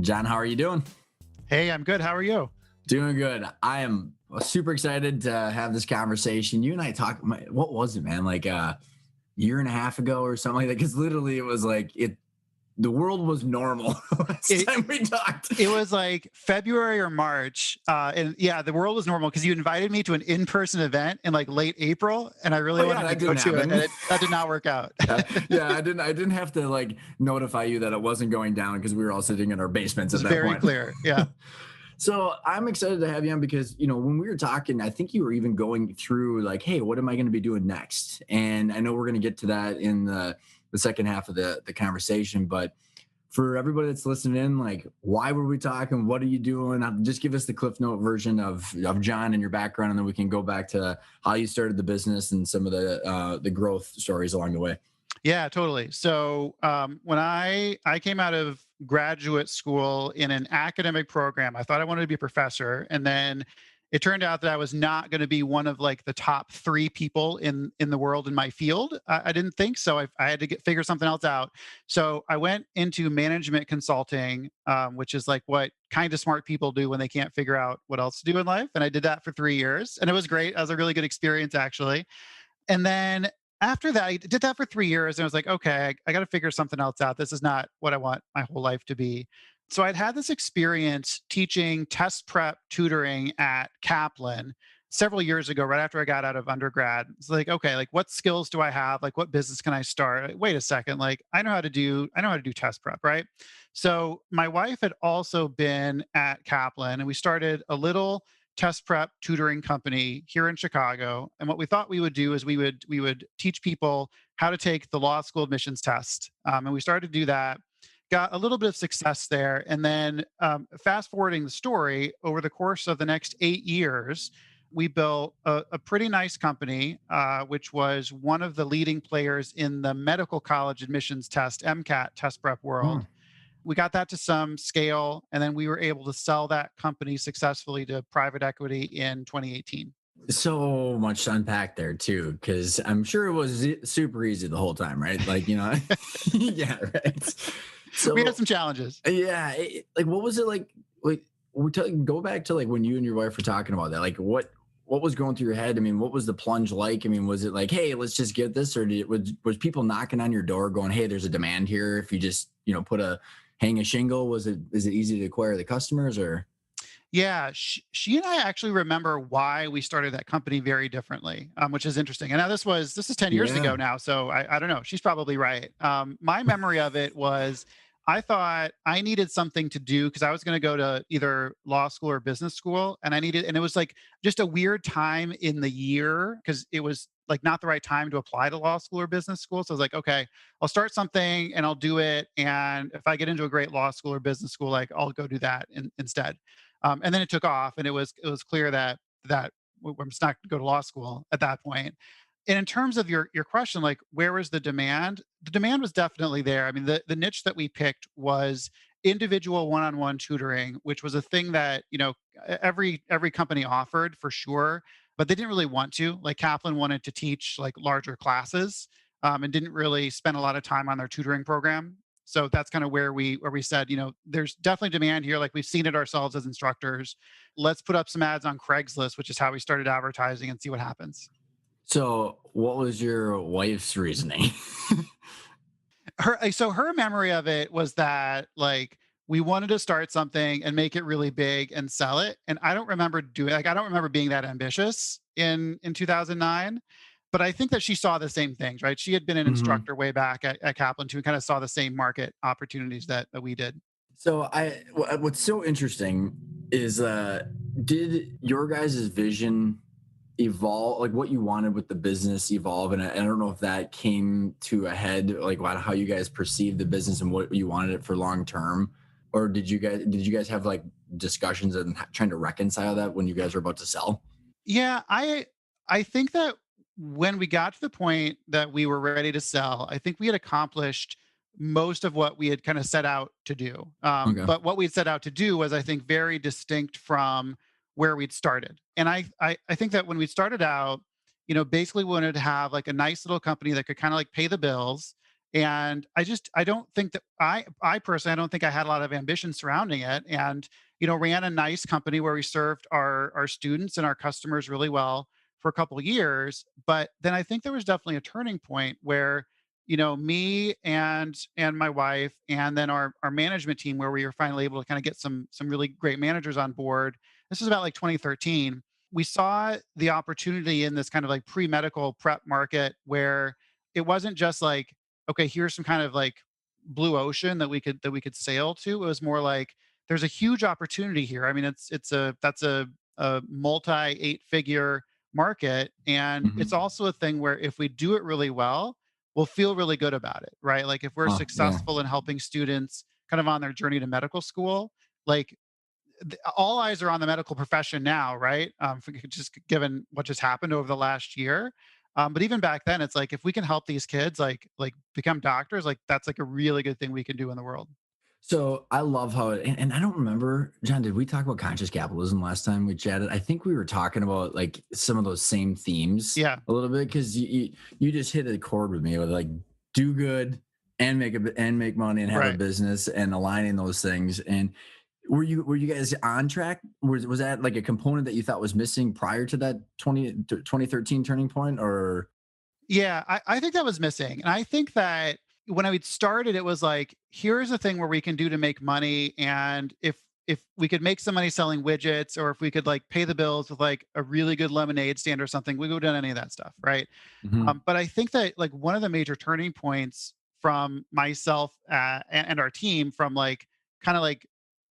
John, how are you doing? Hey, I'm good. How are you? Doing good. I am super excited to have this conversation. You and I talked, what was it, man? Like a year and a half ago or something like that? Because literally it was like the world was normal last It time we talked. it was like February or March, and yeah, the world was normal because you invited me to an in-person event in like late April, and I really Oh yeah, wanted to that go didn't to it, happen. and that did not work out. Yeah, I didn't have to like notify you that it wasn't going down because we were all sitting in our basements It's at that very point. clear. Yeah. So I'm excited to have you on because, when we were talking, I think you were even going through like, hey, what am I going to be doing next? And I know we're going to get to that in the second half of the conversation, but for everybody that's listening in, like, why were we talking? What are you doing? Just give us the Cliff Note version of John and your background, and then we can go back to how you started the business and some of the growth stories along the way. Yeah, totally. So when I came out of graduate school in an academic program, I thought I wanted to be a professor, and then it turned out that I was not going to be one of like the top three people in the world in my field. I didn't think so. I had to figure something else out. So I went into management consulting, which is like what kind of smart people do when they can't figure out what else to do in life. And I did that for 3 years, and it was great. It was a really good experience, actually. And then after that, I did that for 3 years and I was like, okay, I got to figure something else out. This is not what I want my whole life to be. So I'd had this experience teaching test prep tutoring at Kaplan several years ago, right after I got out of undergrad. It's like, okay, like what skills do I have? Like what business can I start? Like, wait a second, like I know how to do test prep, right? So my wife had also been at Kaplan and we started a little test prep tutoring company here in Chicago. And what we thought we would do is we would teach people how to take the law school admissions test. And we started to do that. Got a little bit of success there. And then fast forwarding the story, over the course of the next 8 years, we built a pretty nice company, which was one of the leading players in the medical college admissions test, MCAT test prep Hmm. world. We got that to some scale, and then we were able to sell that company successfully to private equity in 2018. So much to unpack there too, because I'm sure it was super easy the whole time, right? Like, yeah, right. We had So some challenges. yeah, like what was it like? Like go back to like when you and your wife were talking about that. Like what was going through your head? I mean, what was the plunge like? I mean, was it like, hey, let's just get this, or was people knocking on your door going, hey, there's a demand here? If you just put a hang a shingle, is it easy to acquire the customers or? Yeah, she and I actually remember why we started that company very differently, which is interesting. And now this is 10 years ago Yeah. now, so I don't know. She's probably right. My memory of it was I thought I needed something to do because I was going to go to either law school or business school, and it was like just a weird time in the year because it was like not the right time to apply to law school or business school. So I was like, okay, I'll start something and I'll do it. And if I get into a great law school or business school, like I'll go do that instead. And then it took off, and it was clear that I'm just not going to go to law school at that point. And in terms of your question, like where was the demand? The demand was definitely there. I mean, the niche that we picked was individual one-on-one tutoring, which was a thing that every company offered for sure, but they didn't really want to. Like Kaplan wanted to teach like larger classes, and didn't really spend a lot of time on their tutoring program. So that's kind of where we said, there's definitely demand here. Like we've seen it ourselves as instructors. Let's put up some ads on Craigslist, which is how we started advertising, and see what happens. So, what was your wife's reasoning? So her memory of it was that like we wanted to start something and make it really big and sell it. And I don't remember being that ambitious in 2009. But I think that she saw the same things, right? She had been an Mhm. instructor way back at Kaplan too, and kind of saw the same market opportunities that we did. So what's so interesting is did your guys' vision evolve, like what you wanted with the business evolve, and I don't know if that came to a head, like how you guys perceived the business and what you wanted it for long term, or did you guys have like discussions and trying to reconcile that when you guys were about to sell? Yeah, I think that when we got to the point that we were ready to sell, I think we had accomplished most of what we had kind of set out to do. Okay. But what we had set out to do was, I think, very distinct from where we'd started. And I think that when we started out, basically we wanted to have like a nice little company that could kind of like pay the bills And I don't think that I personally, I don't think I had a lot of ambition surrounding it. And, ran a nice company where we served our students and our customers really well for a couple of years. But then I think there was definitely a turning point where, me and my wife, and then our management team, where we were finally able to kind of get some really great managers on board. This was about like 2013. We saw the opportunity in this kind of like pre-medical prep market where it wasn't just like, okay, here's some kind of like blue ocean that we could sail to. It was more like there's a huge opportunity here. I mean, that's a multi 8-figure market, and it's Mhm. also a thing where if we do it really well, we'll feel really good about it, right? Like if we're Huh, yeah. successful in helping students kind of on their journey to medical school, like all eyes are on the medical profession now, right? Just given what just happened over the last year. But even back then, it's like if we can help these kids like become doctors, like that's like a really good thing we can do in the world. So I love how and I don't remember, John, did we talk about conscious capitalism last time we chatted? I think we were talking about like some of those same themes Yeah, a little bit because you just hit a chord with me with like do good and make money and have a right. business and aligning those things. And were you guys on track? Was that like a component that you thought was missing prior to that 2013 turning point or Yeah, I think that was missing. And I think that when I started, it was like, here's a thing where we can do to make money. And if we could make some money selling widgets, or if we could like pay the bills with like a really good lemonade stand or something, we would have done any of that stuff, right? Mhm. But I think that like one of the major turning points from myself and our team, from like kind of like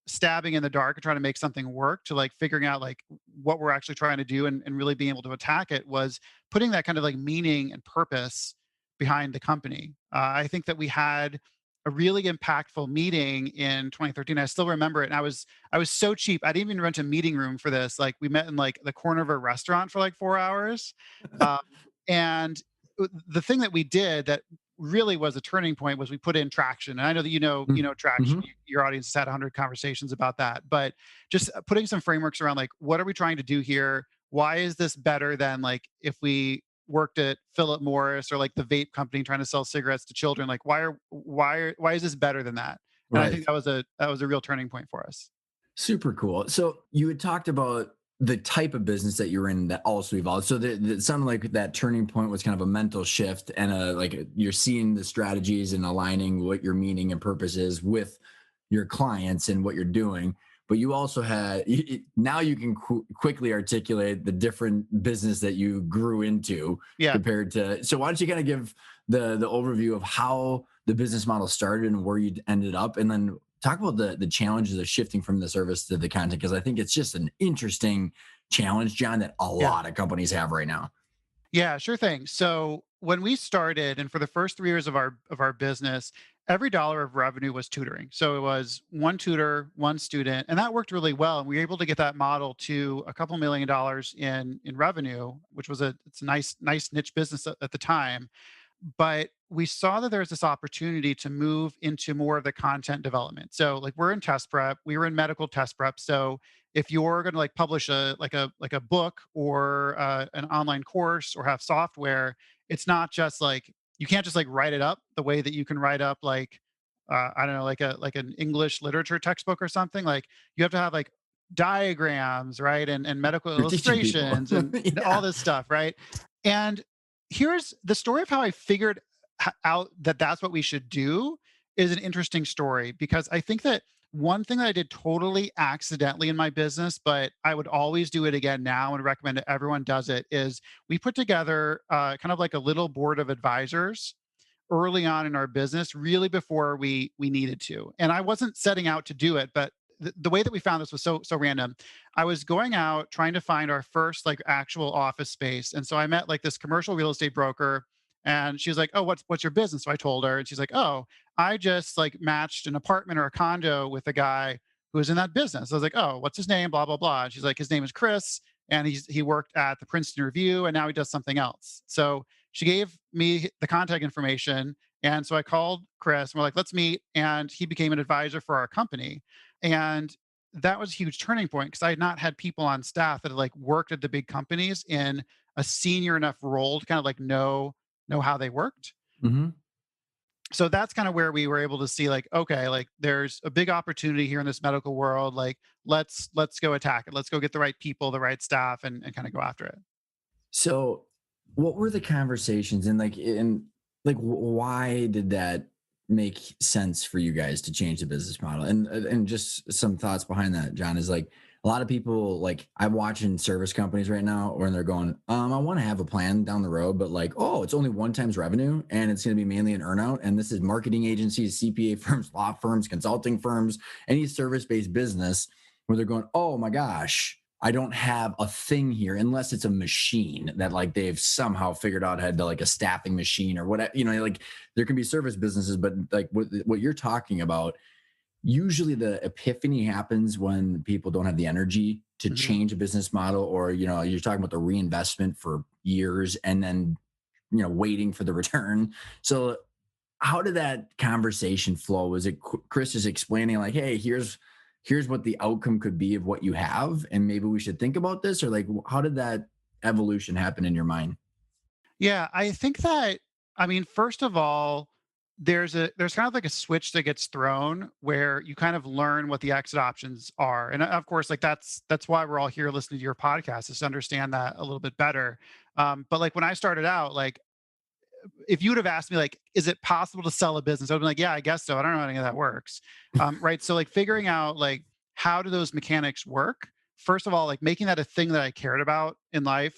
stabbing in the dark and trying to make something work, to like figuring out like what we're actually trying to do, and really being able to attack it, was putting that kind of like meaning and purpose behind the company. I think that we had a really impactful meeting in 2013. I still remember it. And I was so cheap. I didn't even rent a meeting room for this. Like we met in like the corner of a restaurant for like 4 hours. Um, and the thing that we did that really was a turning point was we put in traction. And I know that traction. Mhm. Your audience has had 100 conversations about that, but just putting some frameworks around like what are we trying to do here? Why is this better than like if we worked at Philip Morris or like the vape company trying to sell cigarettes to children? Like why is this better than that? And I think Right. that was a real turning point for us. Super cool. So you had talked about the type of business that you're in that also evolved. So it sounded like that turning point was kind of a mental shift and you're seeing the strategies and aligning what your meaning and purpose is with your clients and what you're doing. But you also had now you can quickly articulate the different business that you grew into Yeah. compared to. So why don't you kind of give the overview of how the business model started and where you ended up, and then talk about the challenges of shifting from the service to the content because I think it's just an interesting challenge, John, that a Yeah. lot of companies have right now. Yeah, sure thing. So when we started, and for the first 3 years of our business, every dollar of revenue was tutoring. So it was one tutor, one student, and that worked really well. And we were able to get that model to a couple $1 million in revenue, which was it's a nice niche business at the time. But we saw that there was this opportunity to move into more of the content development. So like we're in test prep, we were in medical test prep. So if you're going to like publish a book or an online course or have software, it's not just like you can't just like write it up the way that you can write up like I don't know, like an English literature textbook or something. Like you have to have like diagrams, right, and medical You're teaching people. illustrations and all Yeah. this stuff, right? And here's the story of how I figured out that that's what we should do is an interesting story, because I think that one thing that I did totally accidentally in my business, but I would always do it again now and recommend that everyone does it, is we put together kind of like a little board of advisors early on in our business, really before we needed to. And I wasn't setting out to do it, but the way that we found this was so random. I was going out trying to find our first like actual office space, and so I met like this commercial real estate broker, and she was like, "Oh, what's your business?" So I told her, and she's like, "Oh, I just like matched an apartment or a condo with a guy who was in that business." I was like, "Oh, what's his name?" Blah blah blah. And she's like, "His name is Chris, and he worked at the Princeton Review, and now he does something else." So she gave me the contact information. And so I called Chris and we're like, let's meet. And he became an advisor for our company. And that was a huge turning point because I had not had people on staff that had like worked at the big companies in a senior enough role to kind of like know how they worked. Mhm. So that's kind of where we were able to see like, okay, like there's a big opportunity here in this medical world. Like let's go attack it. Let's go get the right people, the right staff, and kind of go after it. So, what were the conversations why did that make sense for you guys to change the business model? And just some thoughts behind that, John, is like a lot of people like I'm watching service companies right now when they're going, I want to have a plan down the road, but like, oh, it's only one times revenue and it's going to be mainly an earnout. And this is marketing agencies, CPA firms, law firms, consulting firms, any service-based business where they're going, oh my gosh, I don't have a thing here unless it's a machine that like they've somehow figured out how to like a staffing machine or whatever, like there can be service businesses, but like what you're talking about, usually the epiphany happens when people don't have the energy to Mhm. change a business model, or, you're talking about the reinvestment for years and then, waiting for the return. So how did that conversation flow? Was it Chris is explaining like, hey, here's what the outcome could be of what you have, and maybe we should think about this, or like how did that evolution happen in your mind? Yeah, I think that I mean, first of all, there's kind of like a switch that gets thrown where you kind of learn what the exit options are. And of course, like that's why we're all here listening to your podcast is to understand that a little bit better. But like when I started out, like if you would have asked me like, is it possible to sell a business? I'd be like, yeah, I guess so. I don't know how any of that works. Right. So like figuring out like how do those mechanics work? First of all, like making that a thing that I cared about in life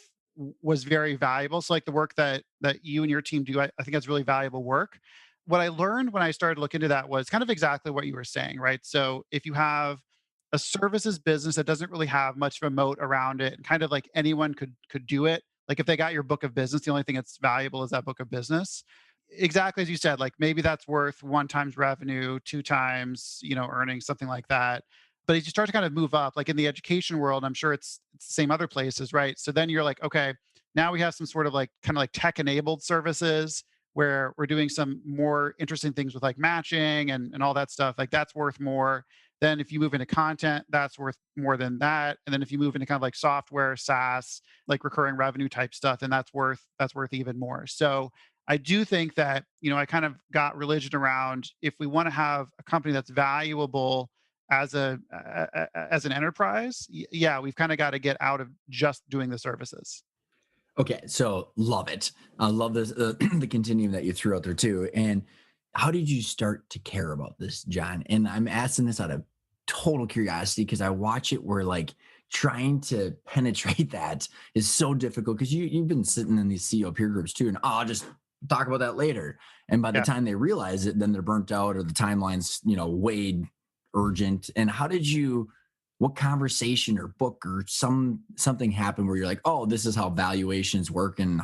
was very valuable. So like the work that you and your team do, I think that's really valuable work. What I learned when I started to look into that was kind of exactly what you were saying, right? So if you have a services business that doesn't really have much of a moat around it, and kind of like anyone could do it, like if they got your book of business, the only thing that's valuable is that book of business. Exactly as you said, like maybe that's worth one times revenue, two times, earnings, something like that. But as you start to kind of move up, like in the education world, I'm sure it's the same other places, right? So then you're like, okay, now we have some sort of like kind of like tech enabled services where we're doing some more interesting things with like matching and all that stuff. Like that's worth more. Then if you move into content, that's worth more than that. And then if you move into kind of like software, SaaS, like recurring revenue type stuff, and that's worth even more. So I do think that, I kind of got religion around if we want to have a company that's valuable as an enterprise, yeah, we've kind of got to get out of just doing the services. Okay, so love it. I love this the continuum that you threw out there too. And how did you start to care about this, John? And I'm asking this out of total curiosity because I watch it where like trying to penetrate that is so difficult because you've been sitting in these CEO peer groups too, and I'll just talk about that later. And by the Yeah. time they realize it, then they're burnt out or the timeline's way urgent. And how did you? What conversation or book or something happened where you're like, oh, this is how valuations work and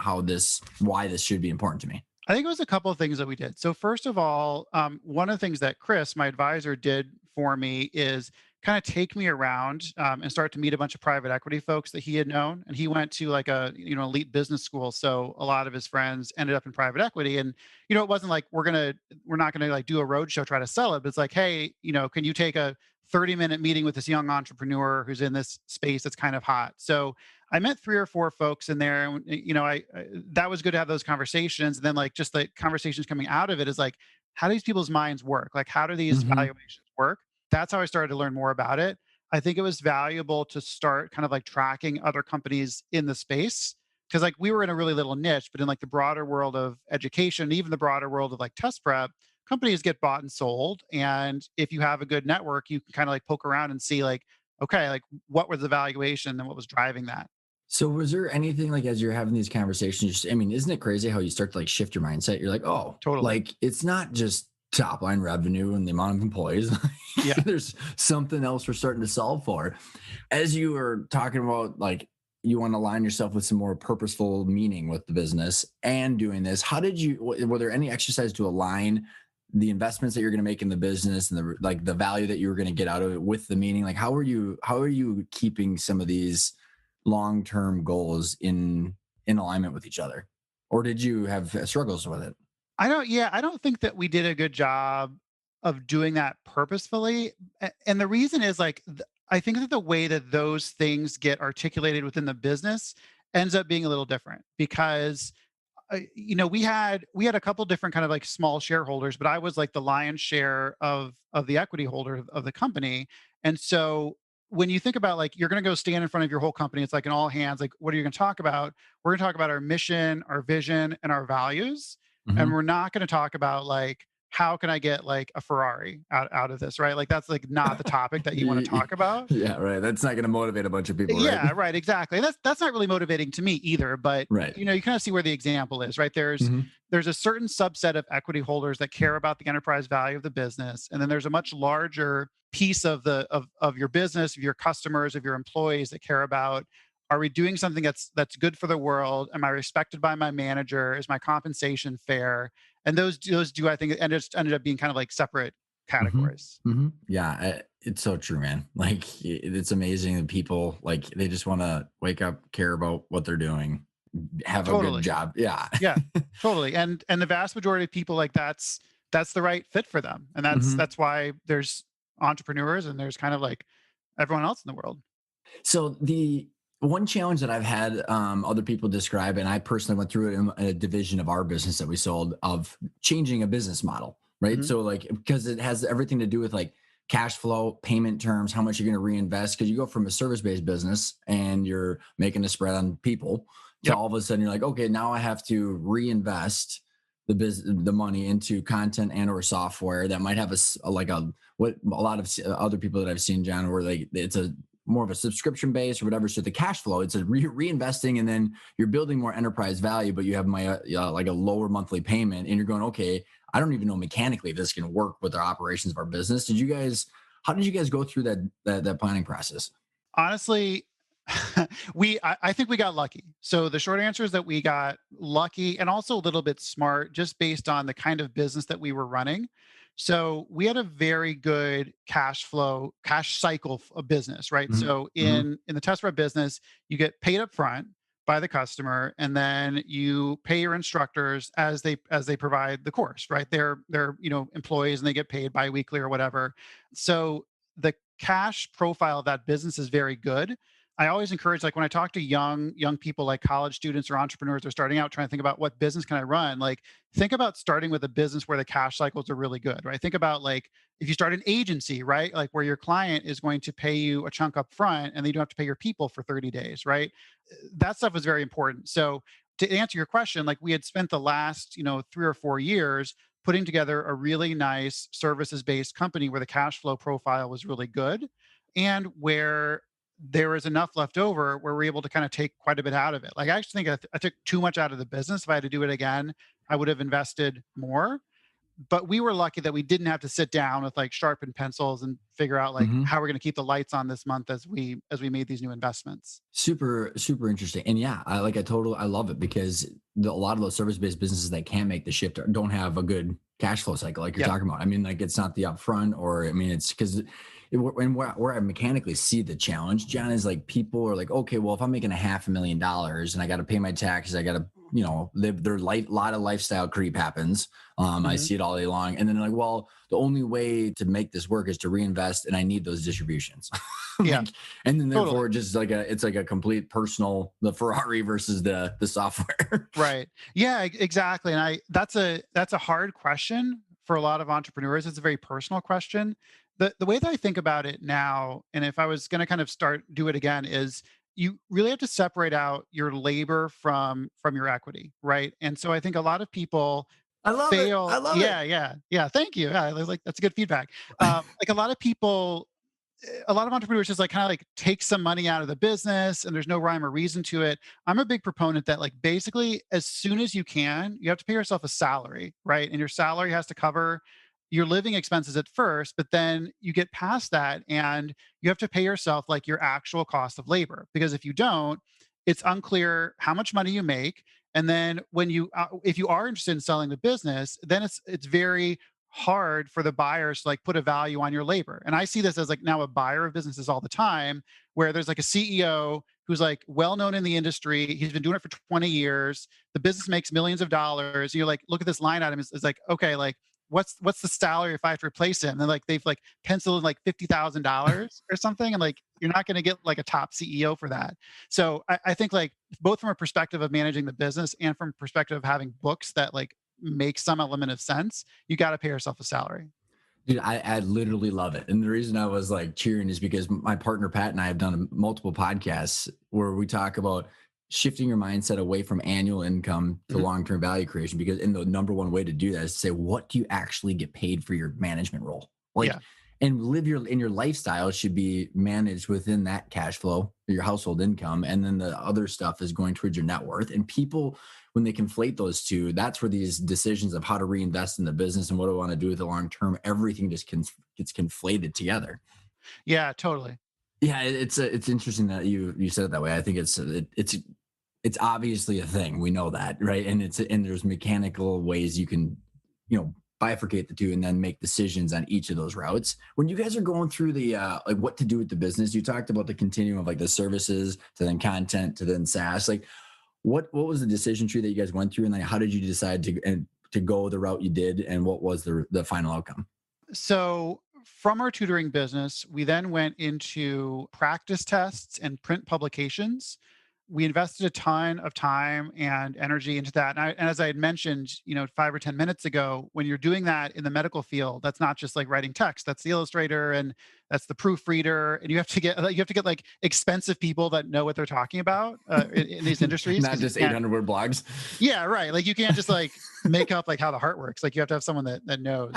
why this should be important to me? I think it was a couple of things that we did. So first of all, one of the things that Chris, my advisor, did for me is kind of take me around and start to meet a bunch of private equity folks that he had known. And he went to like a elite business school, so a lot of his friends ended up in private equity. And it wasn't like we're not gonna like do a roadshow try to sell it. But it's like, hey, can you take a 30-minute meeting with this young entrepreneur who's in this space that's kind of hot? So I met three or four folks in there, and I that was good to have those conversations. And then like just the conversations coming out of it is like, how do these people's minds work? Like, how do these Hmm. valuations work? That's how I started to learn more about it. I think it was valuable to start kind of like tracking other companies in the space because like we were in a really little niche, but in like the broader world of education, even the broader world of like test prep, companies get bought and sold. And if you have a good network, you can kind of like poke around and see like, okay, like what was the valuation and what was driving that. So was there anything like as you're having these conversations, I mean, isn't it crazy how you start to like shift your mindset? You're like, oh, Totally. like it's not just top line revenue and the amount of employees. Yeah. There's something else we're starting to solve for. As you were talking about like you want to align yourself with some more purposeful meaning with the business and doing this, how did you were there any exercise to align the investments that you're going to make in the business and the value that you were going to get out of it with the meaning? Like how are you keeping some of these long-term goals in alignment with each other, or did you have struggles with it? I don't think that we did a good job of doing that purposefully. And the reason is like, I think that the way that those things get articulated within the business ends up being a little different because we had a couple different kind of like small shareholders, but I was like the lion's share of the equity holder of the company. And so when you think about like you're going to go stand in front of your whole company, it's like an all hands. Like, what are you going to talk about? We're going to talk about our mission, our vision, and our values, and Mhm. we're not going to talk about like how can I get like a Ferrari out of this, right? Like that's like not the topic that you want to talk about. Yeah, right. That's not going to motivate a bunch of people, right? Yeah, right, exactly. That's not really motivating to me either, but Right. you kind of see where the example is, right? Mhm. There's a certain subset of equity holders that care about the enterprise value of the business, and then there's a much larger piece of of your business, of your customers, of your employees that care about, are we doing something that's good for the world? Am I respected by my manager? Is my compensation fair? And those do I think ended up being kind of like separate Mhm. categories. Mhm. Yeah, it's so true, man. Like it's amazing that people like they just want to wake up, care about what they're doing, have a good Totally. job. Yeah. Yeah, totally. And the vast majority of people like that's the right fit for them. And that's Mhm. that's why there's entrepreneurs and there's kind of like everyone else in the world. So the one challenge that I've had other people describe, and I personally went through it in a division of our business that we sold, of changing a business model, right? Mhm. So like because it has everything to do with like cash flow, payment terms, how much you're going to reinvest. Because you go from a service-based business and you're making a spread on people to Yep. all of a sudden you're like, okay, now I have to reinvest the money into content and or software that might have like a what a lot of other people that I've seen, John, where like it's a more of a subscription base or whatever. So the cash flow, it's a reinvesting, and then you're building more enterprise value, but you have like a lower monthly payment, and you're going, okay, I don't even know mechanically if this can work with our operations of our business. How did you guys go through that planning process? Honestly, I think we got lucky. So the short answer is that we got lucky and also a little bit smart just based on the kind of business that we were running. So we had a very good cash flow, cash cycle of business, right? Mm-hmm. So Mm-hmm. in the test prep business, you get paid up front by the customer, and then you pay your instructors as they provide the course, right? They're employees and they get paid biweekly or whatever. So the cash profile of that business is very good. I always encourage, like when I talk to young people, like college students or entrepreneurs, they're starting out trying to think about what business can I run. Like think about starting with a business where the cash cycles are really good, right? Think about like if you start an agency, right? Like where your client is going to pay you a chunk up front and then you don't have to pay your people for 30 days, right? That stuff was very important. So to answer your question, like we had spent the last, 3 or 4 years putting together a really nice services based company where the cash flow profile was really good and where there was enough left over where we're able to kind of take quite a bit out of it. Like I actually think I took too much out of the business. If I had to do it again, I would have invested more. But we were lucky that we didn't have to sit down with like sharpened pencils and figure out like Mm-hmm. how we're going to keep the lights on this month as we made these new investments. Super, super interesting. And yeah, I love it because a lot of those service-based businesses that can't make the shift don't have a good cash flow cycle like you're Yep. talking about. I mean, like it's not the upfront, or I mean, it's because and where I mechanically see the challenge, John, is like people are like, okay, well, if I'm making $500,000 and I got to pay my taxes, I got to, live their life, a lot of lifestyle creep happens. I Hmm. see it all day long. And then like, well, the only way to make this work is to reinvest, and I need those distributions. Yeah, Like, and then totally. therefore just like it's like a complete personal, the Ferrari versus the software. Right. Yeah, exactly. And that's a hard question for a lot of entrepreneurs. It's a very personal question. The way that I think about it now, and if I was going to kind of do it again, is you really have to separate out your labor from your equity, right? And so I think a lot of people I love it. I fail. love Yeah, it. yeah, yeah. Thank you. Yeah, I was like that's good feedback. Like a lot of entrepreneurs just like kind of like take some money out of the business and there's no rhyme or reason to it. I'm a big proponent that like basically as soon as you can, you have to pay yourself a salary, right? And your salary has to cover your living expenses at first, but then you get past that and you have to pay yourself like your actual cost of labor. Because if you don't, it's unclear how much money you make. And then if you are interested in selling the business, then it's very hard for the buyers to like put a value on your labor. And I see this as like now a buyer of businesses all the time, where there's like a CEO who's like well known in the industry. He's been doing it for 20 years. The business makes millions of dollars. You're like, look at this line item. It's like, okay, like what's the salary if I have to replace him? And then like they've like penciled in like $50,000 or something, and like you're not going to get like a top CEO for that. So I think like both from a perspective of managing the business and from perspective of having books that like make some element of sense, you got to pay yourself a salary. Dude, I literally love it. And the reason I was like cheering is because my partner Pat and I have done multiple podcasts where we talk about shifting your mindset away from annual income to Mhm. long-term value creation. Because the number one way to do that is to say, what do you actually get paid for your management role? Like, Yeah. and your lifestyle should be managed within that cash flow, your household income, and then the other stuff is going towards your net worth. And people, when they conflate those two, that's where these decisions of how to reinvest in the business and what do I want to do with the long term, everything just gets conflated together. Yeah, totally. Yeah, it's interesting that you said it that way. I think it's obviously a thing. We know that, right? And there's mechanical ways you can, bifurcate the two and then make decisions on each of those routes. When you guys are going through the like what to do with the business, you talked about the continuum of like the services to then content to then SaaS. Like what was the decision tree that you guys went through, and like how did you decide to go the route you did, and what was the final outcome? So from our tutoring business, we then went into practice tests and print publications. We invested a ton of time and energy into that. And as I had mentioned, 5 or 10 minutes ago, when you're doing that in the medical field, that's not just like writing text. That's the illustrator and that's the proofreader, and you have to get like expensive people that know what they're talking about in these industries Not because you just can't. 800-word blogs. Yeah, right. Like you can't just like make up like how the heart works. Like you have to have someone that knows.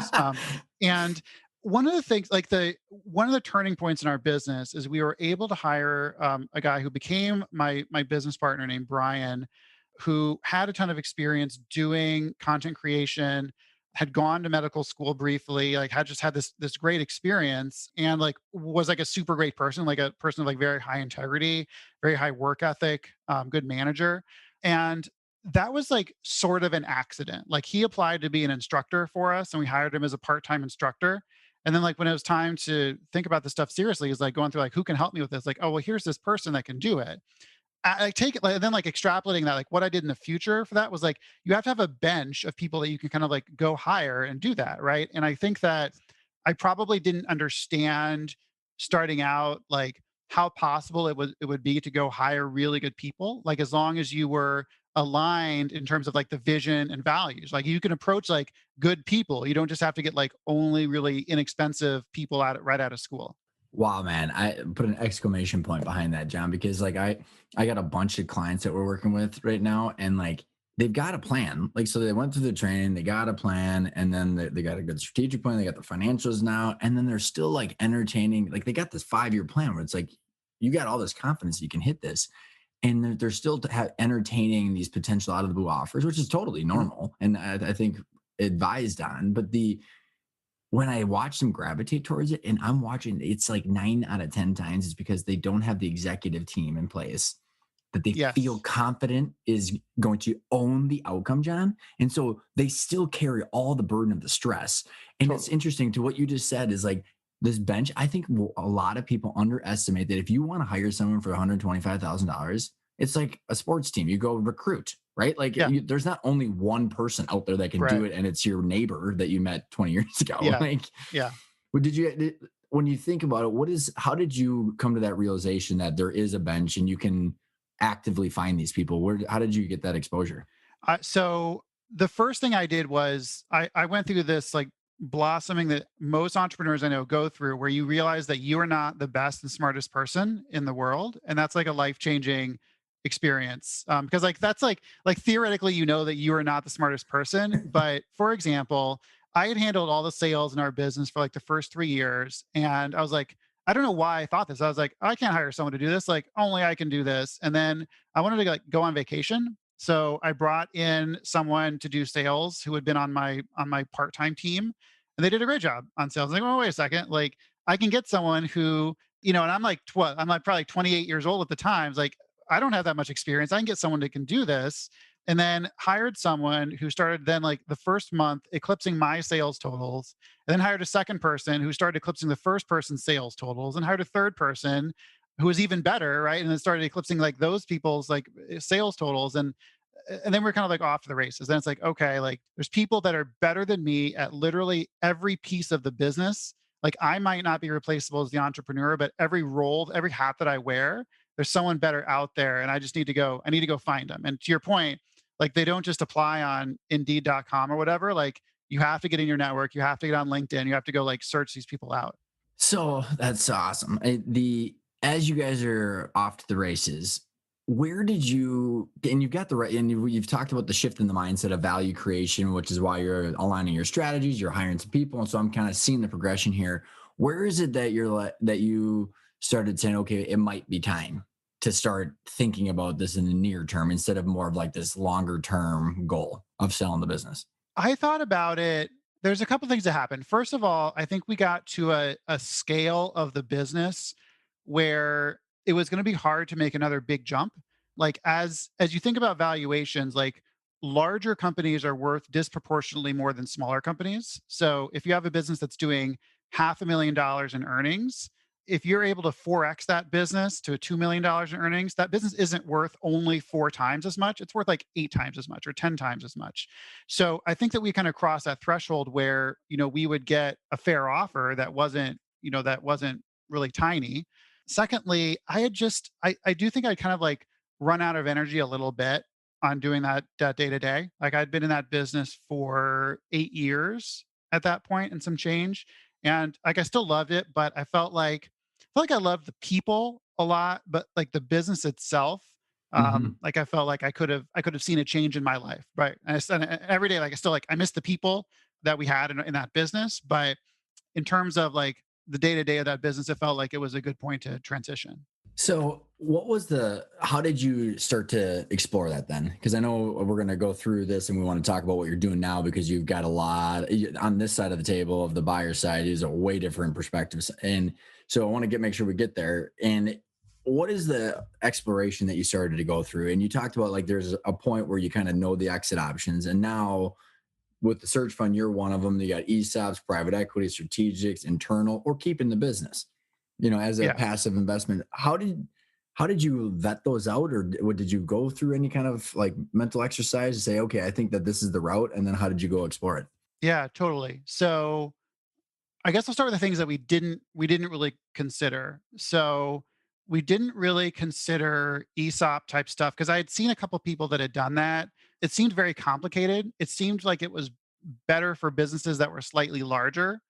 And one of the things, like one of the turning points in our business is we were able to hire a guy who became my business partner named Brian, who had a ton of experience doing content creation, had gone to medical school briefly, like had just had this great experience, and like was like a super great person, like a person of like very high integrity, very high work ethic, good manager. And that was like sort of an accident. Like he applied to be an instructor for us and we hired him as a part-time instructor. And then like when it was time to think about this stuff seriously, is like going through like who can help me with this? Like, oh well, here's this person that can do it. I take it like, and then like extrapolating that, like what I did in the future for that was like you have to have a bench of people that you can kind of like go hire and do that, right? And I think that I probably didn't understand starting out like how possible it would be to go hire really good people. Like as long as you were aligned in terms of like the vision and values, like you can approach like good people. You don't just have to get like only really inexpensive people out right out of school. Wow, man. I put an exclamation point behind that, John, because like I got a bunch of clients that we're working with right now, and like they've got a plan. Like so they went through the training, they got a plan, and then they got a good strategic plan, they got the financials now, and then they're still like entertaining, like they got this 5-year plan where it's like you got all this confidence you can hit this. And they're still entertaining these potential out of the blue offers, which is totally Mhm. normal. And I think advised on, but when I watch them gravitate towards it, and I'm watching, it's like 9 out of 10 times, it's because they don't have the executive team in place that they feel Yes, confident is going to own the outcome, John. And so they still carry all the burden of the stress. And it's totally. interesting to what you just said is like this bench. I think a lot of people underestimate that if you want to hire someone for $125,000, it's like a sports team. You go recruit, right? Like Yeah, there's not only one person out there that can do right. it, and it's your neighbor that you met 20 years ago. Yeah, Like, yeah. what when you think about it, how did you come to that realization that there is a bench and you can actively find these people? How did you get that exposure? So the first thing I did was I went through this like blossoming that most entrepreneurs I know go through, where you realize that you are not the best and smartest person in the world, and that's like a life changing experience. Because like that's like theoretically you know that you are not the smartest person, but for example, I had handled all the sales in our business for like the first 3 years, and I was like. I don't know why I thought this. I was like, I can't hire someone to do this. Like, only I can do this. And then I wanted to like go on vacation, so I brought in someone to do sales who had been on my part-time team, and they did a great job on sales. Like, oh, wait a second, like I can get someone who, and I'm like I'm like probably 28 years old at the time. It's like I don't have that much experience. I can get someone that can do this. And then hired someone who started then like the first month eclipsing my sales totals, and then hired a second person who started eclipsing the first person's sales totals, and hired a third person who was even better, right? And then started eclipsing like those people's like sales totals. And and then we're kind of like off to the races. Then it's like, okay, like there's people that are better than me at literally every piece of the business. Like I might not be replaceable as the entrepreneur, but every role, every hat that I wear, there's someone better out there. And I need to go find them. And to your point, like they don't just apply on indeed.com or whatever. Like you have to get in your network, you have to get on LinkedIn, you have to go like search these people out. So that's awesome. The As you guys are off to the races, where did you and you've got the right and you've talked about the shift in the mindset of value creation, which is why you're aligning your strategies, you're hiring some people. And so I'm kind of seeing the progression here. Where is it that that you started saying, okay, it might be time to start thinking about this in the near term instead of more of like this longer term goal of selling the business? I thought about it. There's a couple things that happened. First of all, I think we got to a scale of the business where it was going to be hard to make another big jump. Like as you think about valuations, like larger companies are worth disproportionately more than smaller companies. So if you have a business that's doing $500,000 in earnings, if you're able to 4x that business to a $2 million in earnings, that business isn't worth only 4 times as much. It's worth like 8 times as much or 10 times as much. So I think that we kind of crossed that threshold where, we would get a fair offer that wasn't really tiny. Secondly, I do think I kind of like run out of energy a little bit on doing that day to day. Like I'd been in that business for 8 years at that point and some change. And like I still loved it, but I felt like I loved the people a lot, but like the business itself, Mhm. like I felt like I could have seen a change in my life, right? And every day, like I miss the people that we had in that business, but in terms of like the day to day of that business, it felt like it was a good point to transition. So, how did you start to explore that then? Because I know we're going to go through this and we want to talk about what you're doing now because you've got a lot on this side of the table of the buyer side is a way different perspectives. And so I want to make sure we get there. And what is the exploration that you started to go through? And you talked about like there's a point where you kind of know the exit options. And now with the search fund, you're one of them. You got ESOPs, private equity, strategics, internal, or keeping the business, as a Yeah. passive investment. How did you vet those out, or did you go through any kind of like mental exercise to say, okay, I think that this is the route, and then how did you go explore it? Yeah, totally. So I guess I'll start with the things that we didn't really consider. So we didn't really consider ESOP type stuff because I had seen a couple people that had done that. It seemed very complicated. It seemed like it was better for businesses that were slightly larger.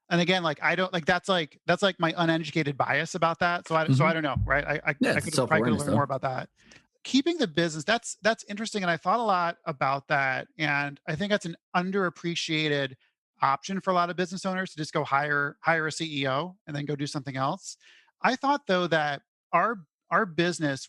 And again, like I don't like that's like my uneducated bias about that. So I Hmm. don't know, right? I Yeah, I it's could have probably could have self-awareness learned more though. about that. Keeping the business, that's interesting. And I thought a lot about that. And I think that's an underappreciated option for a lot of business owners to just go hire a CEO and then go do something else. I thought though that our our business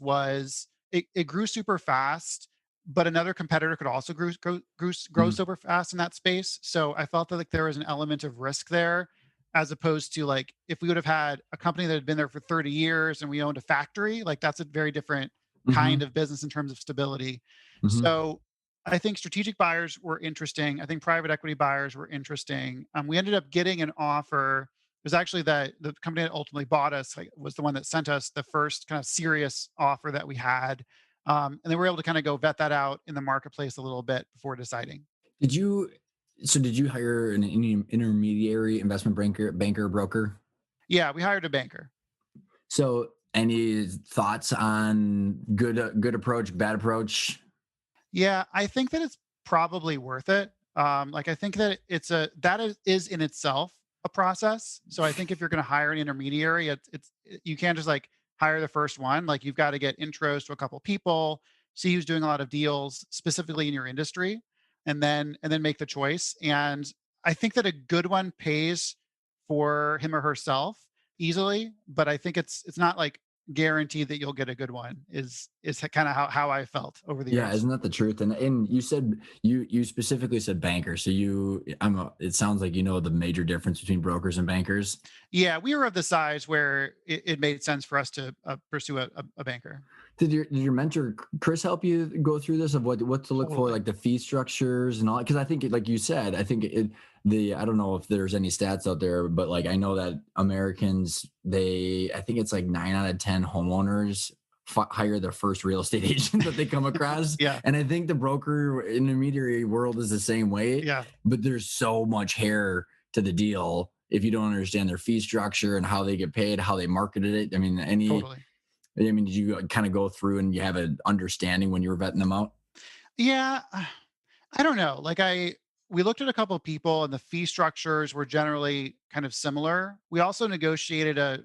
it grew super fast, but another competitor could also grow Mhm. super fast in that space. So I felt that like there was an element of risk there, as opposed to like if we would have had a company that had been there for 30 years and we owned a factory, like that's a very different kind Mhm. of business in terms of stability. Mhm. So I think strategic buyers were interesting. I think private equity buyers were interesting. We ended up getting an offer. It was actually the company that ultimately bought us like, was the one that sent us the first kind of serious offer that we had. And then we were able to kind of go vet that out in the marketplace a little bit before deciding. Did you did you hire an intermediary investment banker broker? Yeah, we hired a banker. So any thoughts on good approach, bad approach? Yeah, I think that it's probably worth it. Like I think that is in itself a process. So I think if you're going to hire an intermediary, you can't just like hire the first one. Like you've got to get intros to a couple people, see who's doing a lot of deals specifically in your industry, and then make the choice. And I think that a good one pays for him or herself easily, but I think it's not like guaranteed that you'll get a good one is kind of how I felt over the Yeah, years. isn't that the truth? And you said you specifically said banker. So it sounds like you know the major difference between brokers and bankers. Yeah, we were of the size where it made sense for us to pursue a banker. Did your mentor Chris help you go through this of what to look for, Totally. like the fee structures and all? Because I think, like you said, I think I don't know if there's any stats out there, but like I know that Americans, I think it's like 9 out of 10 homeowners hire their first real estate agent that they come across. Yeah. And I think the broker intermediary world is the same way, Yeah. but there's so much hair to the deal if you don't understand their fee structure and how they get paid, how they marketed it. I mean, Totally. did you kind of go through and you have an understanding when you were vetting them out? Yeah. I don't know. We looked at a couple of people and the fee structures were generally kind of similar. We also negotiated a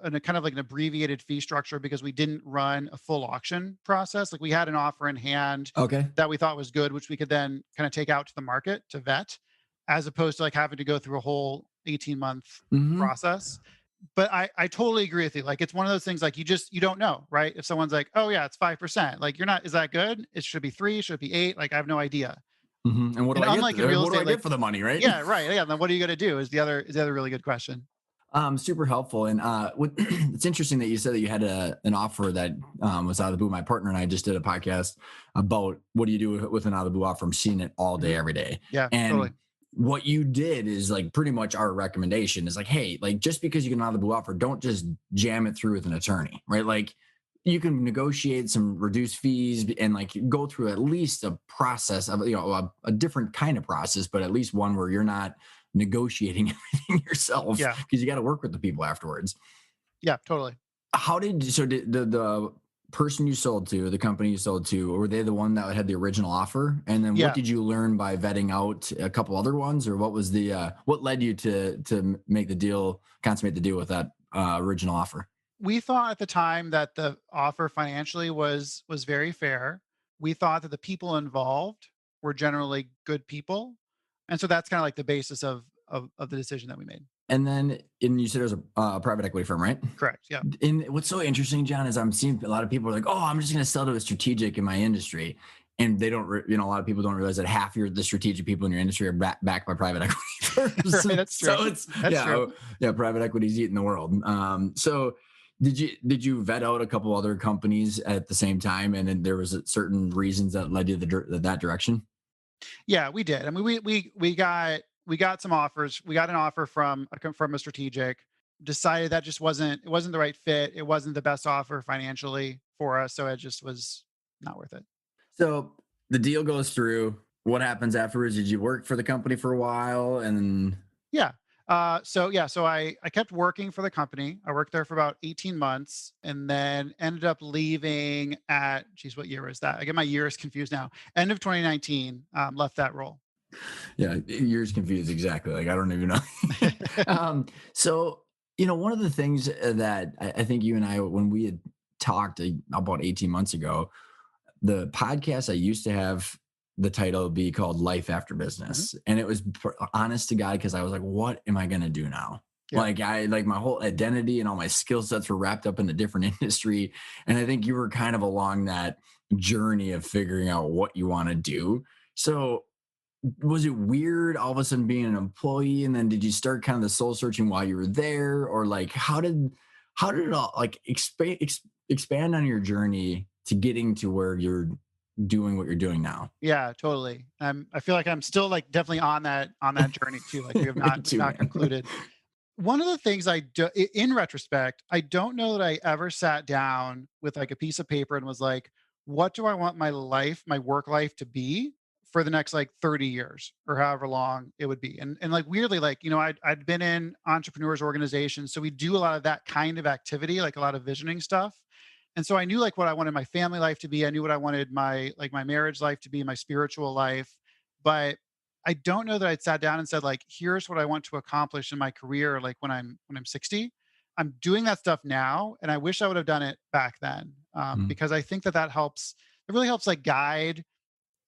kind of like an abbreviated fee structure because we didn't run a full auction process. Like we had an offer in hand Okay. that we thought was good, which we could then kind of take out to the market to vet, as opposed to like having to go through a whole 18-month Hmm. process. But I totally agree with you. Like it's one of those things like you don't know, right? If someone's like, oh yeah, it's 5%, like you're not, is that good? It should be 3, should it be 8? Like I have no idea. Hmm. And what do And I get? unlike in real What do I estate, get like for the money, right? yeah, right. Yeah. Then what are you gonna do? Is the other really good question. Super helpful. And it's interesting that you said that you had an offer that was out of the blue. My partner and I just did a podcast about what do you do with an out of the blue offer. I'm seeing it all day, Mhm. every day. Yeah, totally. And what you did is like pretty much our recommendation is like, hey, like just because you get an out of the blue offer, don't just jam it through with an attorney, right? Like you can negotiate some reduced fees and like go through at least a process of, a different kind of process, but at least one where you're not negotiating everything yourself Yeah. because you got to work with the people afterwards. Yeah, totally. Did the person you sold to, the company you sold to, were they the one that had the original offer? And then what Yeah. did you learn by vetting out a couple other ones, or what was what led you to make the deal, consummate the deal with that original offer? We thought at the time that the offer financially was very fair. We thought that the people involved were generally good people. And so that's kind of like the basis of the decision that we made. And you said it was a private equity firm, right? Correct. Yeah. And what's so interesting, John, is I'm seeing a lot of people are like, "Oh, I'm just going to sell to a strategic in my industry," and they don't, a lot of people don't realize that half the strategic people in your industry are backed by private equity firms. Right. That's true. So it's That's yeah, true. yeah, private equity is eating the world. So did you vet out a couple other companies at the same time, and then there was certain reasons that led you that direction? Yeah, we did. I mean, we got some offers. We got an offer from a strategic. Decided that just wasn't the right fit. It wasn't the best offer financially for us, so it just was not worth it. So the deal goes through. What happens afterwards? Did you work for the company for a while, and Yeah. So I kept working for the company. I worked there for about 18 months and then ended up leaving at, geez, what year was that? I get my years confused now. End of 2019, left that role. yeah, yours confused exactly. Like I don't even know. So one of the things that I think you and I, when we had talked about 18 months ago, the podcast I used to have the title be called Life After Mhm. Business. And it was honest to God, because I was like, what am I gonna do now? Yeah. Like my whole identity and all my skill sets were wrapped up in a different industry. And I think you were kind of along that journey of figuring out what you want to do. So was it weird all of a sudden being an employee, and then did you start kind of the soul searching while you were there, or like how did it all like expand on your journey to getting to where you're doing what you're doing now? Yeah, totally. I feel like I'm still like definitely on that journey too. Like we have Me not we've too, not man. concluded. One of the things in retrospect, I don't know that I ever sat down with like a piece of paper and was like, what do I want my work life to be for the next like 30 years or however long it would be. And like weirdly, like, I'd been in entrepreneurs organizations. So we do a lot of that kind of activity, like a lot of visioning stuff. And so I knew like what I wanted my family life to be. I knew what I wanted my marriage life to be, my spiritual life. But I don't know that I'd sat down and said like, here's what I want to accomplish in my career, like when I'm 60. I'm doing that stuff now, and I wish I would have done it back then, Mm, because I think that helps. It really helps like guide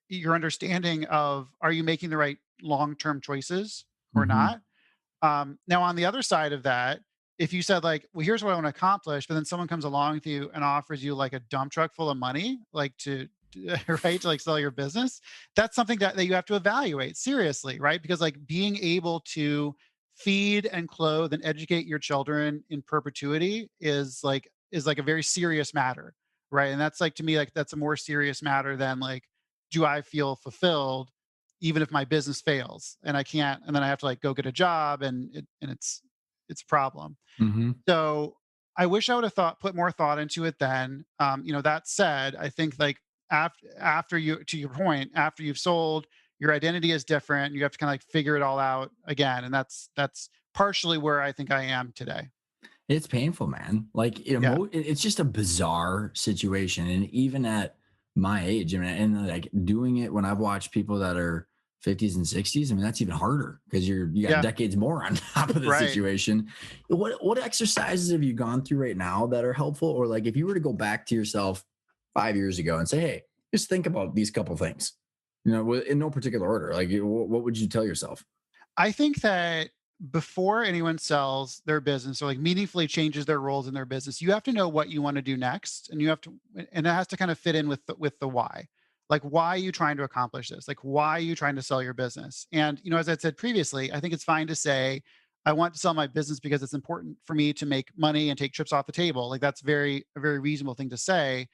your understanding of, are you making the right long-term choices or mhm, not. Now on the other side of that, if you said like, well, here's what I want to accomplish, but then someone comes along with you and offers you like a dump truck full of money, like to right, to like sell your business, that's something that you have to evaluate seriously, right? Because like being able to feed and clothe and educate your children in perpetuity is like a very serious matter, right? And that's like, to me, like that's a more serious matter than like, do I feel fulfilled even if my business fails and I can't, and then I have to like go get a job, and it's a problem. mhm. So I wish I would have put more thought into it then. That said, I think like after you, to your point, after you've sold, your identity is different. You have to kind of like figure it all out again. And that's partially where I think I am today. It's painful, man. Like, Yeah. it's just a bizarre situation. And even at my age, I mean, and like doing it when I've watched people that are 50s and 60s, I mean, that's even harder because you got Yeah. decades more on top of the Right. situation. What exercises have you gone through right now that are helpful? Or like if you were to go back to yourself 5 years ago and say, hey, just think about these couple things, in no particular order, like what would you tell yourself? I think that before anyone sells their business or like meaningfully changes their roles in their business, you have to know what you want to do next, and and it has to kind of fit in with the why. Like, why are you trying to accomplish this? Like, why are you trying to sell your business? And as I said previously, I think it's fine to say, I want to sell my business because it's important for me to make money and take trips off the table. Like, that's a very reasonable thing to say.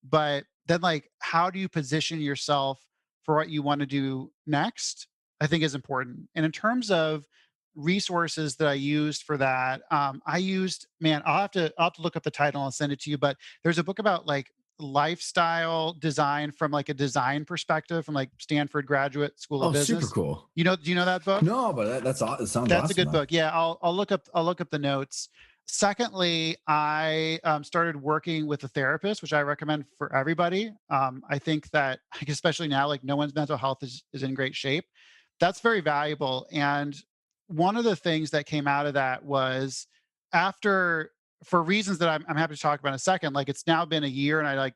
But then, like, how do you position yourself for what you want to do next? I think is important. And in terms of resources that I used for that, I used, man, I'll have to look up the title and send it to you. But there's a book about like lifestyle design from like a design perspective from like Stanford Graduate School of Oh, super Business. cool. Do you know that book? No, but it sounds That's a awesome good though. book. Yeah, I'll look up the notes. Secondly, I started working with a therapist, which I recommend for everybody. I think that, like, especially now, like no one's mental health is in great shape. That's very valuable. And one of the things that came out of that was after, for reasons that I'm happy to talk about in a second. Like it's now been a year, and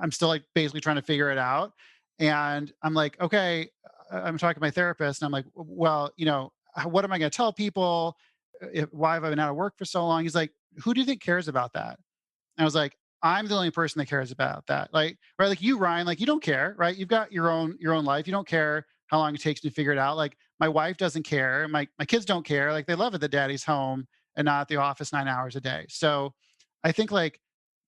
I'm still like basically trying to figure it out. And I'm like, okay, I'm talking to my therapist, and I'm like, well, what am I going to tell people? Why have I been out of work for so long? He's like, who do you think cares about that? And I was like, I'm the only person that cares about that. Like, right, like you, Ryan, like you don't care, right? You've got your own life. You don't care how long it takes to figure it out. Like my wife doesn't care. My kids don't care. Like they love it that daddy's home and not at the office 9 hours a day. So I think like